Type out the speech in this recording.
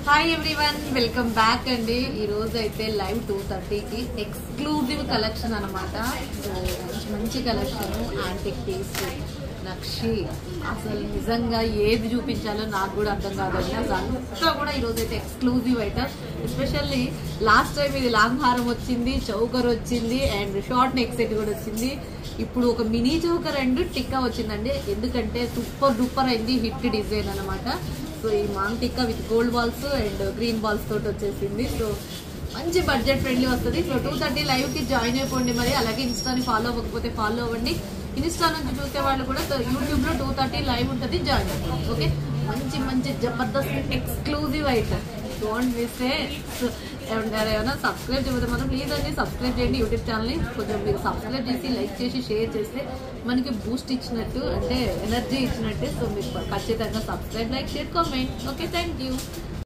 Hi everyone, welcome back అండి. ఈ రోజు అయితే లైవ్ 2:30కి ఎక్స్క్లూజివ్ కలెక్షన్ అనమాట. సో మంచి కలెక్షన్, యాంటిక్ పీస్, నక్షి, అసలు నిజంగా ఏది చూపించాలో నాకు కూడా అర్థం కాదండి. అసలు అంతా కూడా ఈరోజు అయితే exclusive item. Especially last time ఇది లాంగ్ హారం వచ్చింది, చౌకర్ వచ్చింది అండ్ షార్ట్ నెక్ సెట్ కూడా వచ్చింది. ఇప్పుడు ఒక మినీ చౌకర్ అండ్ టిక్కా వచ్చిందండి. ఎందుకంటే సూపర్ డూపర్ అయింది, హిట్ డిజైన్ అనమాట. సో ఈ maang tikka with gold balls and green balls తోటి వచ్చేసింది. సో మంచి బడ్జెట్ ఫ్రెండ్లీ వస్తుంది. సో 2:30 లైవ్ కి జాయిన్ అయిపోండి. మరి అలాగే ఇన్స్టాని ఫాలో అవ్వకపోతే ఫాలో అవ్వండి. ఇన్స్టా నుంచి చూసే వాళ్ళు కూడా యూట్యూబ్ లో 2:30 లైవ్ ఉంటుంది, జాయిన్ అయిపోండి. ఓకే, మంచి మంచి Jabardasth exclusive item, don't miss it. ఏమైనా సబ్స్క్రైబ్ చేయకపోతే మాత్రం ప్లీజ్ అండి సబ్స్క్రైబ్ చేయండి యూట్యూబ్ ఛానల్ని. కొంచెం మీరు సబ్స్క్రైబ్ చేసి లైక్ చేసి షేర్ చేస్తే మనకి బూస్ట్ ఇచ్చినట్టు, అంటే ఎనర్జీ ఇచ్చినట్టే. సో మీరు ఖచ్చితంగా subscribe, like, share, comment. Okay, thank you.